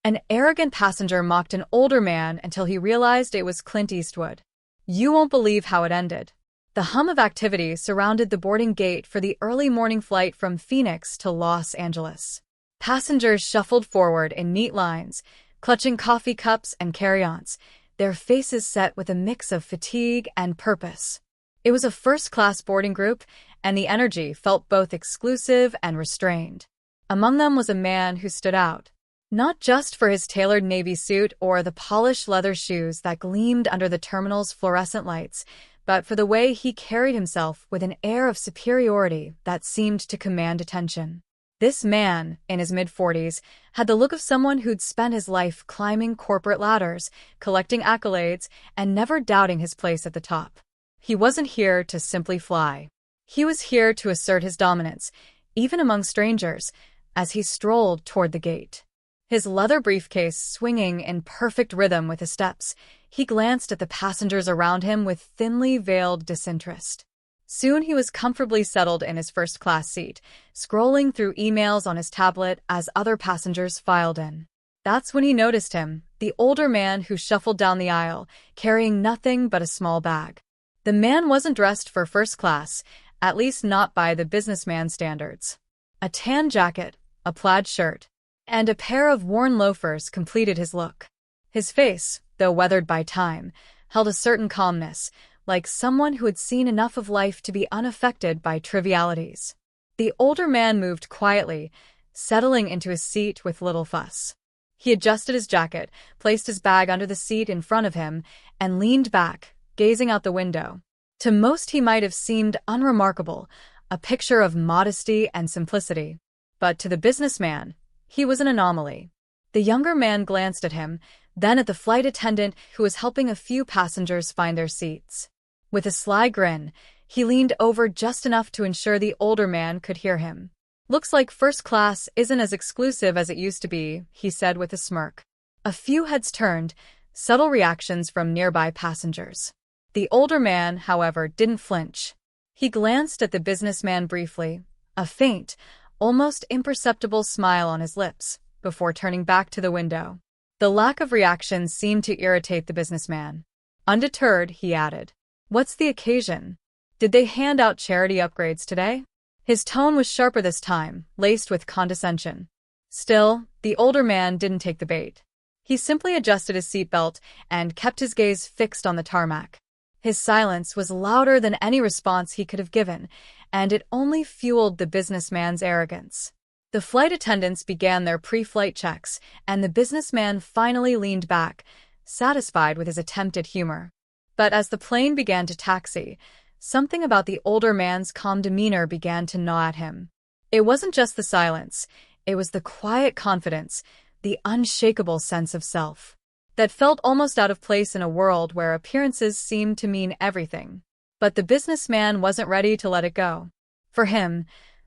An arrogant passenger mocked an older man until he realized it was Clint Eastwood. You won't believe how it ended. The hum of activity surrounded the boarding gate for the early morning flight from Phoenix to Los Angeles. Passengers shuffled forward in neat lines, clutching coffee cups and carry-ons, their faces set with a mix of fatigue and purpose. It was a first-class boarding group, and the energy felt both exclusive and restrained. Among them was a man who stood out, not just for his tailored navy suit or the polished leather shoes that gleamed under the terminal's fluorescent lights, but for the way he carried himself with an air of superiority that seemed to command attention. This man, in his mid-40s, had the look of someone who'd spent his life climbing corporate ladders, collecting accolades, and never doubting his place at the top. He wasn't here to simply fly. He was here to assert his dominance, even among strangers, as he strolled toward the gate. His leather briefcase swinging in perfect rhythm with his steps, he glanced at the passengers around him with thinly veiled disinterest. Soon he was comfortably settled in his first-class seat, scrolling through emails on his tablet as other passengers filed in. That's when he noticed him, the older man who shuffled down the aisle, carrying nothing but a small bag. The man wasn't dressed for first class, at least not by the businessman standards. A tan jacket, a plaid shirt, and a pair of worn loafers completed his look. His face, though weathered by time, held a certain calmness, like someone who had seen enough of life to be unaffected by trivialities. The older man moved quietly, settling into his seat with little fuss. He adjusted his jacket, placed his bag under the seat in front of him, and leaned back, gazing out the window. To most he might have seemed unremarkable, a picture of modesty and simplicity. But to the businessman, he was an anomaly. The younger man glanced at him, then at the flight attendant who was helping a few passengers find their seats. With a sly grin, he leaned over just enough to ensure the older man could hear him. "Looks like first class isn't as exclusive as it used to be," he said with a smirk. A few heads turned, subtle reactions from nearby passengers. The older man, however, didn't flinch. He glanced at the businessman briefly, a faint, almost imperceptible smile on his lips, before turning back to the window. The lack of reaction seemed to irritate the businessman. Undeterred, he added, "What's the occasion? Did they hand out charity upgrades today?" His tone was sharper this time, laced with condescension. Still, the older man didn't take the bait. He simply adjusted his seatbelt and kept his gaze fixed on the tarmac. His silence was louder than any response he could have given, and it only fueled the businessman's arrogance. The flight attendants began their pre-flight checks, and the businessman finally leaned back, satisfied with his attempt at humor. But as the plane began to taxi, something about the older man's calm demeanor began to gnaw at him. It wasn't just the silence, it was the quiet confidence, the unshakable sense of self, that felt almost out of place in a world where appearances seemed to mean everything. But the businessman wasn't ready to let it go. For him,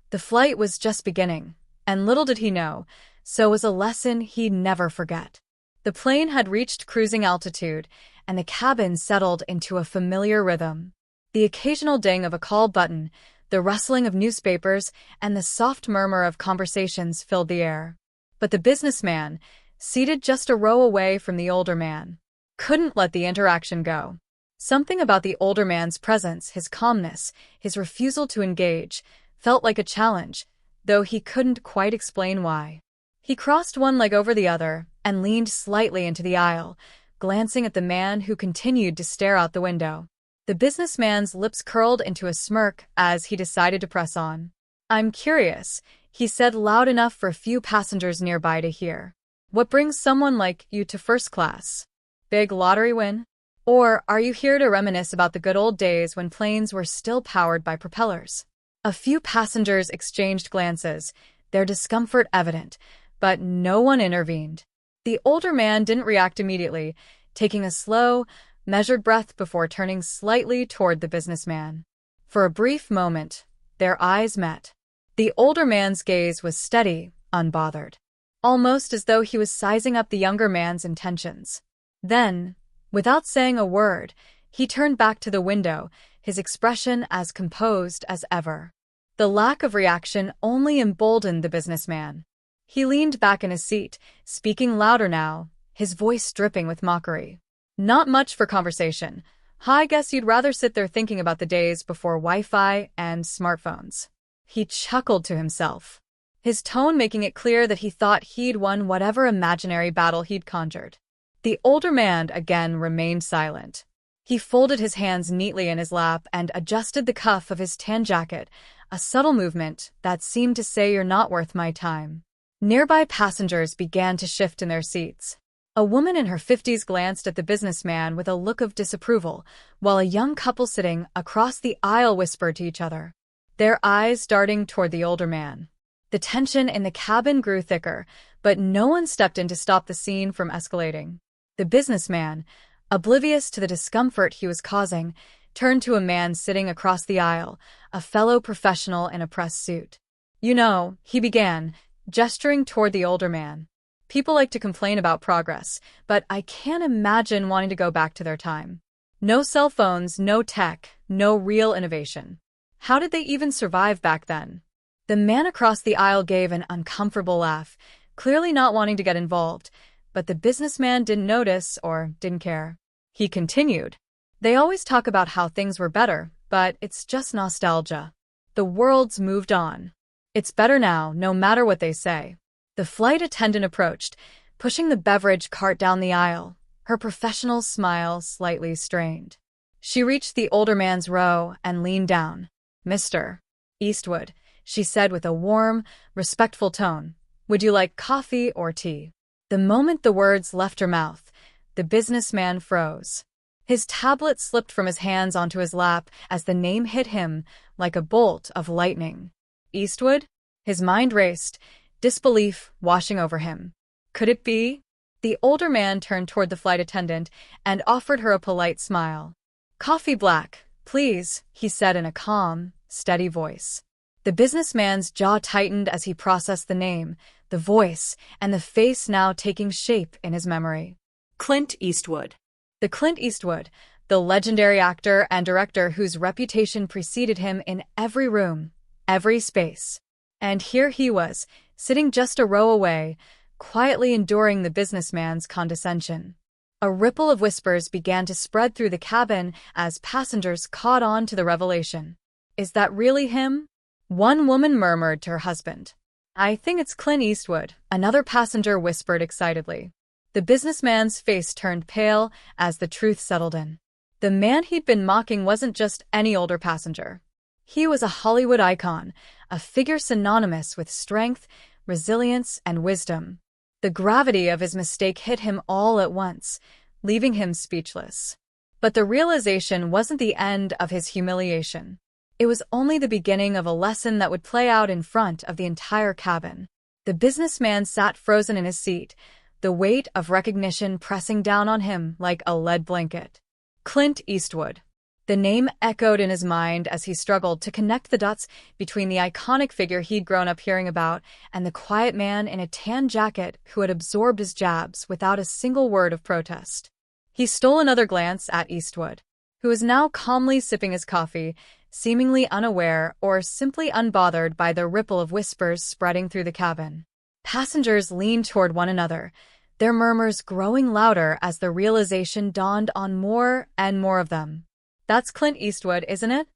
the flight was just beginning, and little did he know, so was a lesson he'd never forget. The plane had reached cruising altitude, and the cabin settled into a familiar rhythm. The occasional ding of a call button, the rustling of newspapers, and the soft murmur of conversations filled the air. But the businessman, seated just a row away from the older man, couldn't let the interaction go. Something about the older man's presence, his calmness, his refusal to engage, felt like a challenge, though he couldn't quite explain why. He crossed one leg over the other and leaned slightly into the aisle, glancing at the man who continued to stare out the window. The businessman's lips curled into a smirk as he decided to press on. "I'm curious," he said loud enough for a few passengers nearby to hear. "What brings someone like you to first class? Big lottery win? Or are you here to reminisce about the good old days when planes were still powered by propellers?" A few passengers exchanged glances, their discomfort evident, but no one intervened. The older man didn't react immediately, taking a slow, measured breath before turning slightly toward the businessman. For a brief moment, their eyes met. The older man's gaze was steady, unbothered, almost as though he was sizing up the younger man's intentions. Then, without saying a word, he turned back to the window, his expression as composed as ever. The lack of reaction only emboldened the businessman. He leaned back in his seat, speaking louder now, his voice dripping with mockery. Not much for conversation. I guess you'd rather sit there thinking about the days before Wi-Fi and smartphones. He chuckled to himself, his tone making it clear that he thought he'd won whatever imaginary battle he'd conjured. The older man again remained silent. He folded his hands neatly in his lap and adjusted the cuff of his tan jacket, a subtle movement that seemed to say you're not worth my time. Nearby passengers began to shift in their seats. A woman in her 50s glanced at the businessman with a look of disapproval, while a young couple sitting across the aisle whispered to each other, their eyes darting toward the older man. The tension in the cabin grew thicker, but no one stepped in to stop the scene from escalating. The businessman, oblivious to the discomfort he was causing, turned to a man sitting across the aisle, a fellow professional in a press suit. You know, he began, gesturing toward the older man. People like to complain about progress, but I can't imagine wanting to go back to their time. No cell phones, no tech, no real innovation. How did they even survive back then? The man across the aisle gave an uncomfortable laugh, clearly not wanting to get involved, but the businessman didn't notice or didn't care. He continued. They always talk about how things were better, but it's just nostalgia. The world's moved on. It's better now, no matter what they say. The flight attendant approached, pushing the beverage cart down the aisle, her professional smile slightly strained. She reached the older man's row and leaned down. Mr. Eastwood, she said with a warm, respectful tone, would you like coffee or tea? The moment the words left her mouth, the businessman froze. His tablet slipped from his hands onto his lap as the name hit him like a bolt of lightning. Eastwood? His mind raced, disbelief washing over him. Could it be? The older man turned toward the flight attendant and offered her a polite smile. Coffee black, please, he said in a calm, steady voice. The businessman's jaw tightened as he processed the name, the voice, and the face now taking shape in his memory. Clint Eastwood. The Clint Eastwood, the legendary actor and director whose reputation preceded him in every room, every space. And here he was, sitting just a row away, quietly enduring the businessman's condescension. A ripple of whispers began to spread through the cabin as passengers caught on to the revelation. Is that really him? One woman murmured to her husband. I think it's Clint Eastwood, another passenger whispered excitedly. The businessman's face turned pale as the truth settled in. The man he'd been mocking wasn't just any older passenger. He was a Hollywood icon, a figure synonymous with strength, resilience, and wisdom. The gravity of his mistake hit him all at once, leaving him speechless. But the realization wasn't the end of his humiliation. It was only the beginning of a lesson that would play out in front of the entire cabin. The businessman sat frozen in his seat, the weight of recognition pressing down on him like a lead blanket. Clint Eastwood. The name echoed in his mind as he struggled to connect the dots between the iconic figure he'd grown up hearing about and the quiet man in a tan jacket who had absorbed his jabs without a single word of protest. He stole another glance at Eastwood, who was now calmly sipping his coffee, seemingly unaware or simply unbothered by the ripple of whispers spreading through the cabin. Passengers leaned toward one another, their murmurs growing louder as the realization dawned on more and more of them. That's Clint Eastwood, isn't it?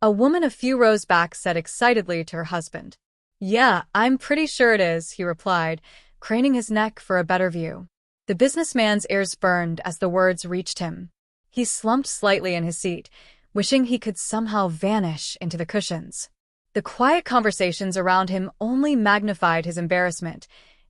A woman a few rows back said excitedly to her husband. Yeah, I'm pretty sure it is, he replied, craning his neck for a better view. The businessman's ears burned as the words reached him. He slumped slightly in his seat, wishing he could somehow vanish into the cushions. The quiet conversations around him only magnified his embarrassment,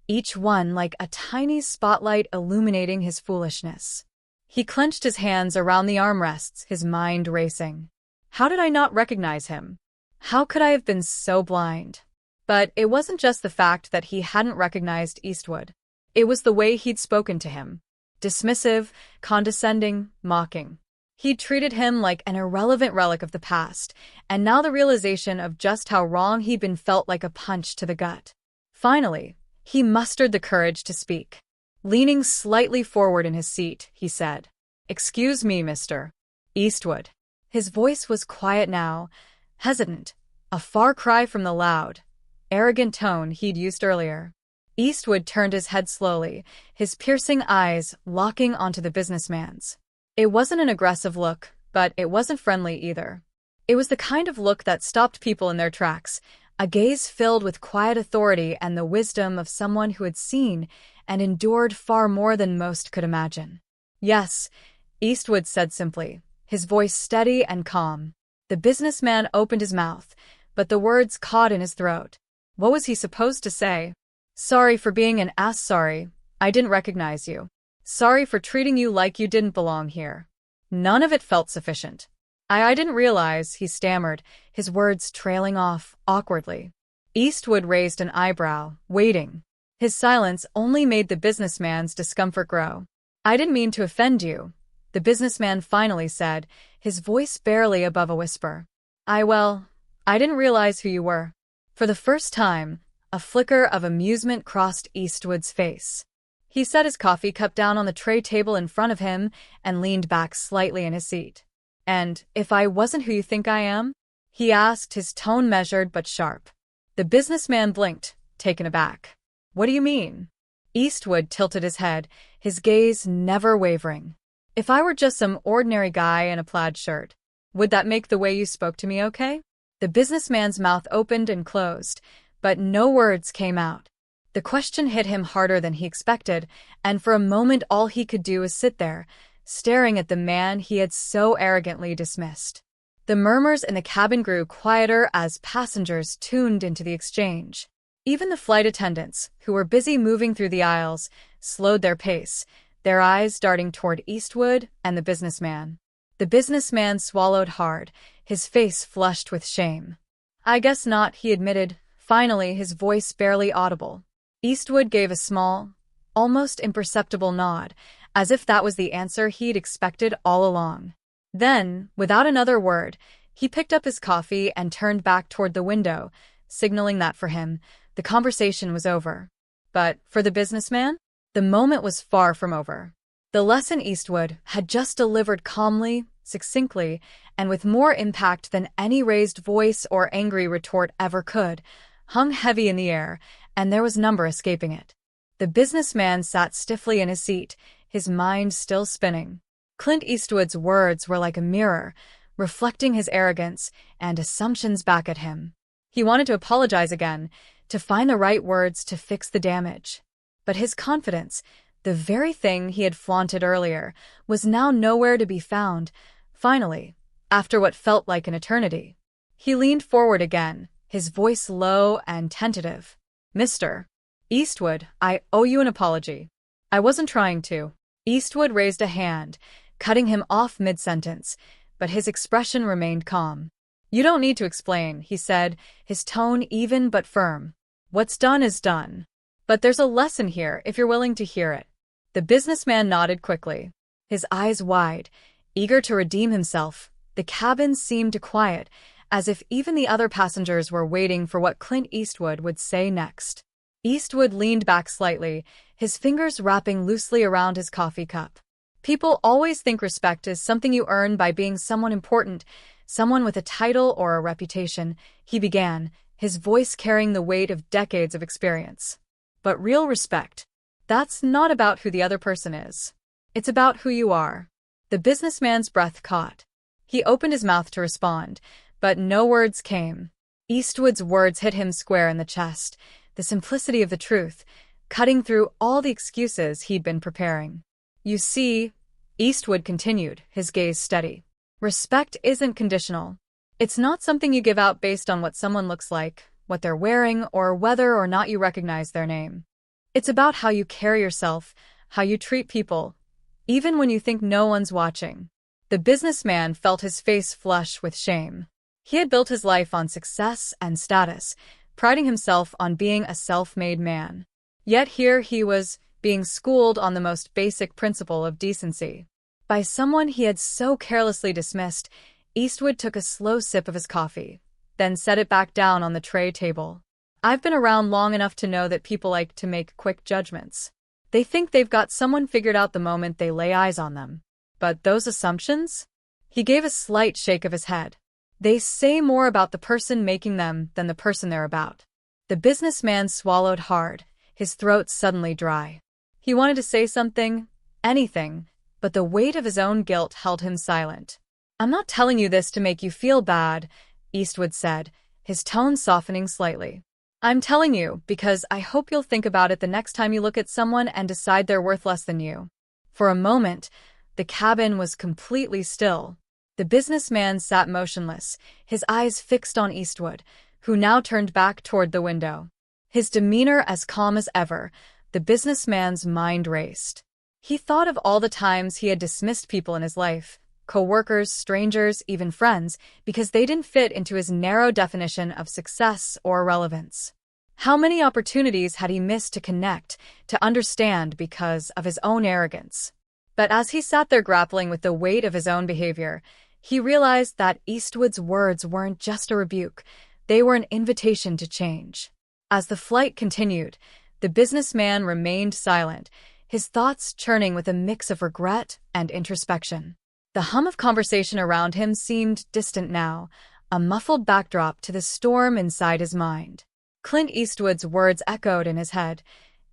each one like a tiny spotlight illuminating his foolishness. He clenched his hands around the armrests, his mind racing. How did I not recognize him? How could I have been so blind? But it wasn't just the fact that he hadn't recognized Eastwood. It was the way he'd spoken to him. Dismissive, condescending, mocking. He'd treated him like an irrelevant relic of the past, and now the realization of just how wrong he'd been felt like a punch to the gut. Finally, he mustered the courage to speak. Leaning slightly forward in his seat, he said, Excuse me, Mr. Eastwood. His voice was quiet now, hesitant, a far cry from the loud, arrogant tone he'd used earlier. Eastwood turned his head slowly, his piercing eyes locking onto the businessman's. It wasn't an aggressive look, but it wasn't friendly either. It was the kind of look that stopped people in their tracks, a gaze filled with quiet authority and the wisdom of someone who had seen and endured far more than most could imagine. "Yes," Eastwood said simply, his voice steady and calm. The businessman opened his mouth, but the words caught in his throat. What was he supposed to say? "Sorry for being an ass. Sorry, I didn't recognize you. Sorry for treating you like you didn't belong here." None of it felt sufficient. I didn't realize," he stammered, his words trailing off awkwardly. Eastwood raised an eyebrow, waiting. His silence only made the businessman's discomfort grow. "I didn't mean to offend you," the businessman finally said, his voice barely above a whisper. I didn't realize who you were." For the first time, a flicker of amusement crossed Eastwood's face. He set his coffee cup down on the tray table in front of him and leaned back slightly in his seat. "And if I wasn't who you think I am?" he asked, his tone measured but sharp. The businessman blinked, taken aback. "What do you mean?" Eastwood tilted his head, his gaze never wavering. "If I were just some ordinary guy in a plaid shirt, would that make the way you spoke to me okay?" The businessman's mouth opened and closed, but no words came out. The question hit him harder than he expected, and for a moment all he could do was sit there, staring at the man he had so arrogantly dismissed. The murmurs in the cabin grew quieter as passengers tuned into the exchange. Even the flight attendants, who were busy moving through the aisles, slowed their pace, their eyes darting toward Eastwood and the businessman. The businessman swallowed hard, his face flushed with shame. "I guess not," he admitted, finally, his voice barely audible. Eastwood gave a small, almost imperceptible nod, as if that was the answer he'd expected all along. Then, without another word, he picked up his coffee and turned back toward the window, signaling that for him, the conversation was over. But for the businessman, the moment was far from over. The lesson Eastwood had just delivered calmly, succinctly, and with more impact than any raised voice or angry retort ever could, hung heavy in the air, and there was number escaping it. The businessman sat stiffly in his seat, his mind still spinning. Clint Eastwood's words were like a mirror, reflecting his arrogance and assumptions back at him. He wanted to apologize again, to find the right words to fix the damage. But his confidence, the very thing he had flaunted earlier, was now nowhere to be found. Finally, after what felt like an eternity, he leaned forward again, his voice low and tentative. "Mr. Eastwood, I owe you an apology. I wasn't trying to." Eastwood raised a hand, cutting him off mid-sentence, but his expression remained calm. "You don't need to explain," he said, his tone even but firm. "What's done is done. But there's a lesson here if you're willing to hear it." The businessman nodded quickly, his eyes wide, eager to redeem himself. The cabin seemed quiet, as if even the other passengers were waiting for what Clint Eastwood would say next. Eastwood leaned back slightly, his fingers wrapping loosely around his coffee cup. "People always think respect is something you earn by being someone important, someone with a title or a reputation," he began, his voice carrying the weight of decades of experience. "But real respect, that's not about who the other person is. It's about who you are." The businessman's breath caught. He opened his mouth to respond, but no words came. Eastwood's words hit him square in the chest, the simplicity of the truth, cutting through all the excuses he'd been preparing. "You see," Eastwood continued, his gaze steady, "respect isn't conditional. It's not something you give out based on what someone looks like, what they're wearing, or whether or not you recognize their name. It's about how you carry yourself, how you treat people, even when you think no one's watching." The businessman felt his face flush with shame. He had built his life on success and status, priding himself on being a self-made man. Yet here he was, being schooled on the most basic principle of decency. By someone he had so carelessly dismissed. Eastwood took a slow sip of his coffee, then set it back down on the tray table. "I've been around long enough to know that people like to make quick judgments. They think they've got someone figured out the moment they lay eyes on them. But those assumptions?" He gave a slight shake of his head. "They say more about the person making them than the person they're about." The businessman swallowed hard, his throat suddenly dry. He wanted to say something, anything, but the weight of his own guilt held him silent. "I'm not telling you this to make you feel bad," Eastwood said, his tone softening slightly. "I'm telling you because I hope you'll think about it the next time you look at someone and decide they're worth less than you." For a moment, the cabin was completely still. The businessman sat motionless, his eyes fixed on Eastwood, who now turned back toward the window. His demeanor as calm as ever, the businessman's mind raced. He thought of all the times he had dismissed people in his life, co-workers, strangers, even friends, because they didn't fit into his narrow definition of success or relevance. How many opportunities had he missed to connect, to understand because of his own arrogance? But as he sat there grappling with the weight of his own behavior, he realized that Eastwood's words weren't just a rebuke, they were an invitation to change. As the flight continued, the businessman remained silent, his thoughts churning with a mix of regret and introspection. The hum of conversation around him seemed distant now, a muffled backdrop to the storm inside his mind. Clint Eastwood's words echoed in his head,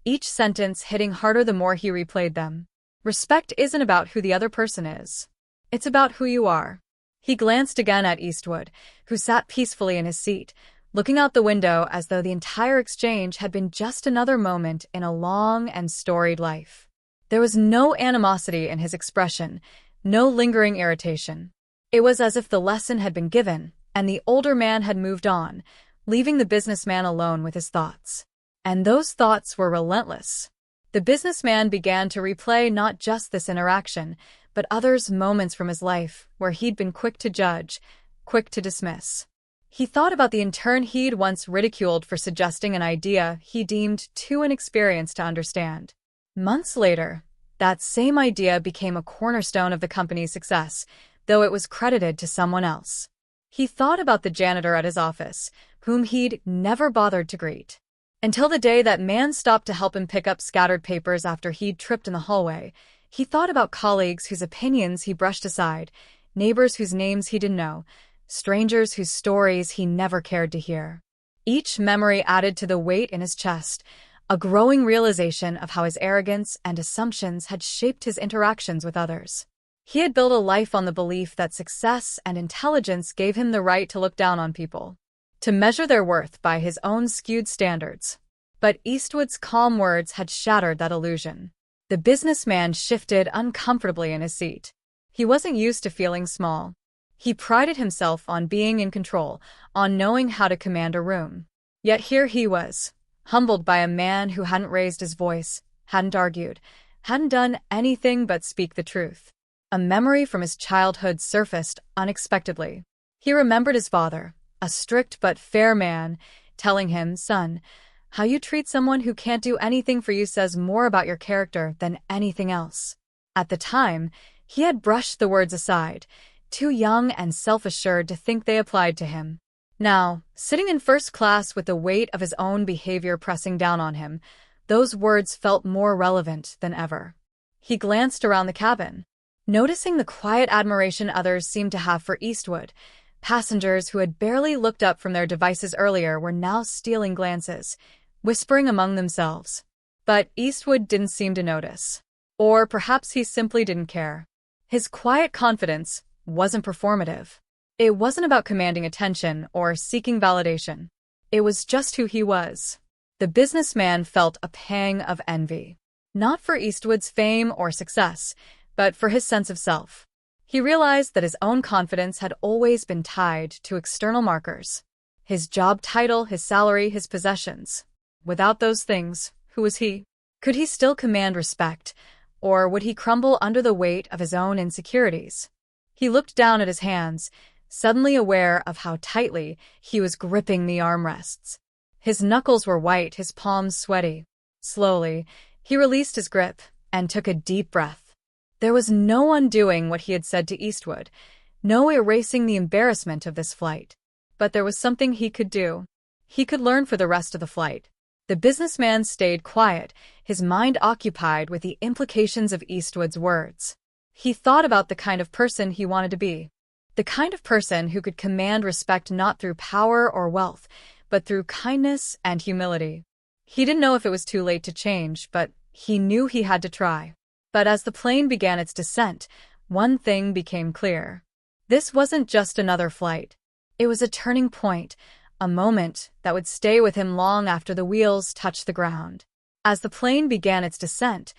each sentence hitting harder the more he replayed them. Respect isn't about who the other person is. It's about who you are. He glanced again at Eastwood, who sat peacefully in his seat, looking out the window as though the entire exchange had been just another moment in a long and storied life. There was no animosity in his expression, no lingering irritation. It was as if the lesson had been given, and the older man had moved on, leaving the businessman alone with his thoughts. And those thoughts were relentless. The businessman began to replay not just this interaction, but others' moments from his life where he'd been quick to judge, quick to dismiss. He thought about the intern he'd once ridiculed for suggesting an idea he deemed too inexperienced to understand. Months later, that same idea became a cornerstone of the company's success, though it was credited to someone else. He thought about the janitor at his office, whom he'd never bothered to greet. Until the day that man stopped to help him pick up scattered papers after he'd tripped in the hallway, he thought about colleagues whose opinions he brushed aside, neighbors whose names he didn't know, strangers whose stories he never cared to hear. Each memory added to the weight in his chest, a growing realization of how his arrogance and assumptions had shaped his interactions with others. He had built a life on the belief that success and intelligence gave him the right to look down on people, to measure their worth by his own skewed standards. But Eastwood's calm words had shattered that illusion. The businessman shifted uncomfortably in his seat. He wasn't used to feeling small. He prided himself on being in control, on knowing how to command a room. Yet here he was, humbled by a man who hadn't raised his voice, hadn't argued, hadn't done anything but speak the truth. A memory from his childhood surfaced unexpectedly. He remembered his father, a strict but fair man, telling him, "Son, how you treat someone who can't do anything for you says more about your character than anything else." At the time, he had brushed the words aside, too young and self-assured to think they applied to him. Now, sitting in first class with the weight of his own behavior pressing down on him, those words felt more relevant than ever. He glanced around the cabin, noticing the quiet admiration others seemed to have for Eastwood. Passengers who had barely looked up from their devices earlier were now stealing glances, whispering among themselves. But Eastwood didn't seem to notice. Or perhaps he simply didn't care. His quiet confidence wasn't performative. It wasn't about commanding attention or seeking validation. It was just who he was. The businessman felt a pang of envy. Not for Eastwood's fame or success, but for his sense of self. He realized that his own confidence had always been tied to external markers. His job title, his salary, his possessions. Without those things, who was he? Could he still command respect, or would he crumble under the weight of his own insecurities? He looked down at his hands, suddenly aware of how tightly he was gripping the armrests. His knuckles were white, his palms sweaty. Slowly, he released his grip and took a deep breath. There was no undoing what he had said to Eastwood, no erasing the embarrassment of this flight. But there was something he could do. He could learn for the rest of the flight. The businessman stayed quiet, his mind occupied with the implications of Eastwood's words. He thought about the kind of person he wanted to be. The kind of person who could command respect not through power or wealth, but through kindness and humility. He didn't know if it was too late to change, but he knew he had to try. But as the plane began its descent, one thing became clear. This wasn't just another flight. It was a turning point, a moment that would stay with him long after the wheels touched the ground. As the plane began its descent,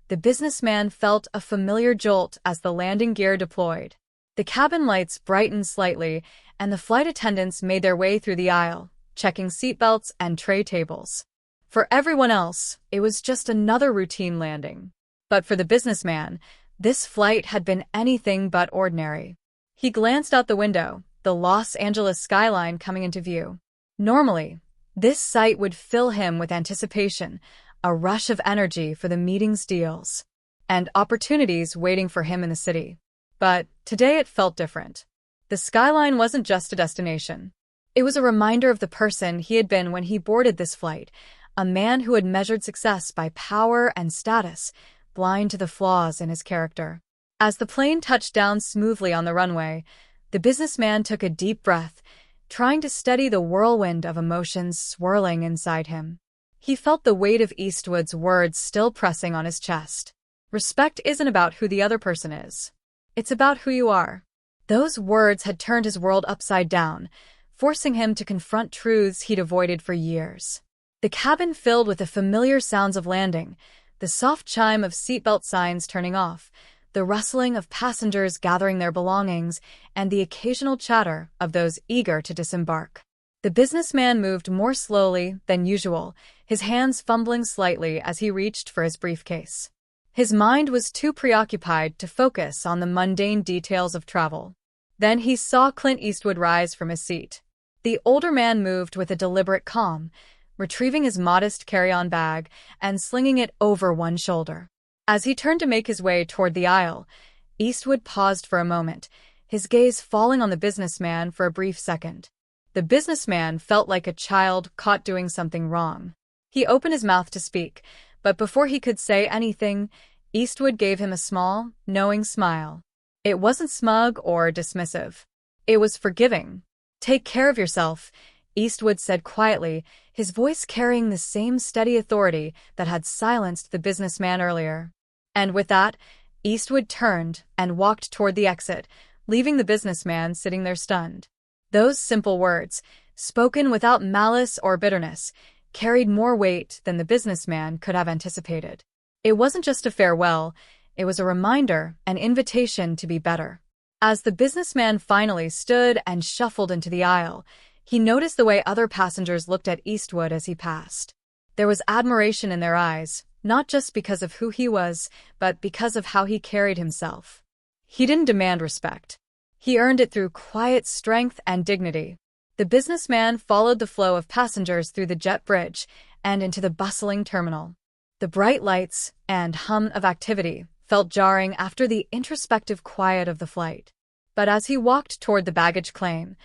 the businessman felt a familiar jolt as the landing gear deployed. The cabin lights brightened slightly, and the flight attendants made their way through the aisle, checking seatbelts and tray tables. For everyone else, it was just another routine landing. But for the businessman, this flight had been anything but ordinary. He glanced out the window, the Los Angeles skyline coming into view. Normally, this sight would fill him with anticipation, a rush of energy for the meeting's deals, and opportunities waiting for him in the city. But today it felt different. The skyline wasn't just a destination. It was a reminder of the person he had been when he boarded this flight, a man who had measured success by power and status, blind to the flaws in his character. As the plane touched down smoothly on the runway, the businessman took a deep breath, trying to steady the whirlwind of emotions swirling inside him. He felt the weight of Eastwood's words still pressing on his chest. Respect isn't about who the other person is. It's about who you are. Those words had turned his world upside down, forcing him to confront truths he'd avoided for years. The cabin filled with the familiar sounds of landing, the soft chime of seatbelt signs turning off, the rustling of passengers gathering their belongings, and the occasional chatter of those eager to disembark. The businessman moved more slowly than usual, his hands fumbling slightly as he reached for his briefcase. His mind was too preoccupied to focus on the mundane details of travel. Then he saw Clint Eastwood rise from his seat. The older man moved with a deliberate calm, retrieving his modest carry-on bag and slinging it over one shoulder. As he turned to make his way toward the aisle, Eastwood paused for a moment, his gaze falling on the businessman for a brief second. The businessman felt like a child caught doing something wrong. He opened his mouth to speak, but before he could say anything, Eastwood gave him a small, knowing smile. It wasn't smug or dismissive. It was forgiving. "Take care of yourself," Eastwood said quietly, his voice carrying the same steady authority that had silenced the businessman earlier. And with that, Eastwood turned and walked toward the exit, leaving the businessman sitting there stunned. Those simple words, spoken without malice or bitterness, carried more weight than the businessman could have anticipated. It wasn't just a farewell, it was a reminder, an invitation to be better. As the businessman finally stood and shuffled into the aisle, he noticed the way other passengers looked at Eastwood as he passed. There was admiration in their eyes, not just because of who he was, but because of how he carried himself. He didn't demand respect. He earned it through quiet strength and dignity. The businessman followed the flow of passengers through the jet bridge and into the bustling terminal. The bright lights and hum of activity felt jarring after the introspective quiet of the flight. But as he walked toward the baggage claim,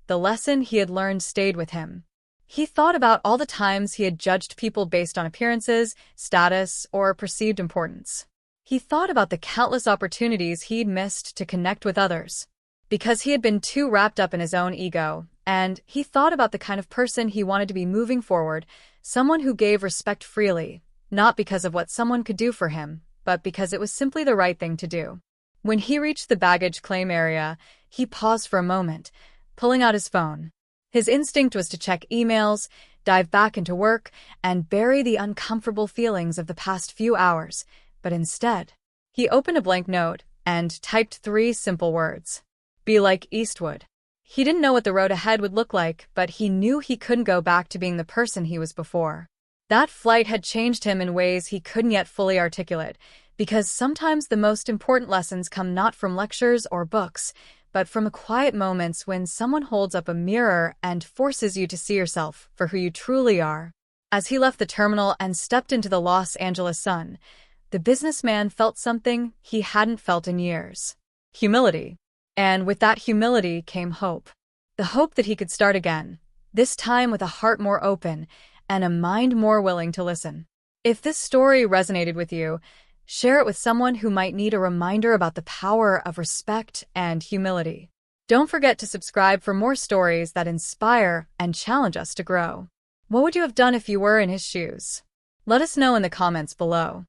the lesson he had learned stayed with him. He thought about all the times he had judged people based on appearances, status, or perceived importance. He thought about the countless opportunities he'd missed to connect with others, because he had been too wrapped up in his own ego, and he thought about the kind of person he wanted to be moving forward, someone who gave respect freely, not because of what someone could do for him, but because it was simply the right thing to do. When he reached the baggage claim area, he paused for a moment, pulling out his phone. His instinct was to check emails, dive back into work, and bury the uncomfortable feelings of the past few hours, but instead, he opened a blank note and typed 3 simple words. Be like Eastwood. He didn't know what the road ahead would look like, but he knew he couldn't go back to being the person he was before. That flight had changed him in ways he couldn't yet fully articulate, because sometimes the most important lessons come not from lectures or books, but from the quiet moments when someone holds up a mirror and forces you to see yourself for who you truly are. As he left the terminal and stepped into the Los Angeles sun, the businessman felt something he hadn't felt in years. Humility. And with that humility came hope. The hope that he could start again, this time with a heart more open and a mind more willing to listen. If this story resonated with you, share it with someone who might need a reminder about the power of respect and humility. Don't forget to subscribe for more stories that inspire and challenge us to grow. What would you have done if you were in his shoes? Let us know in the comments below.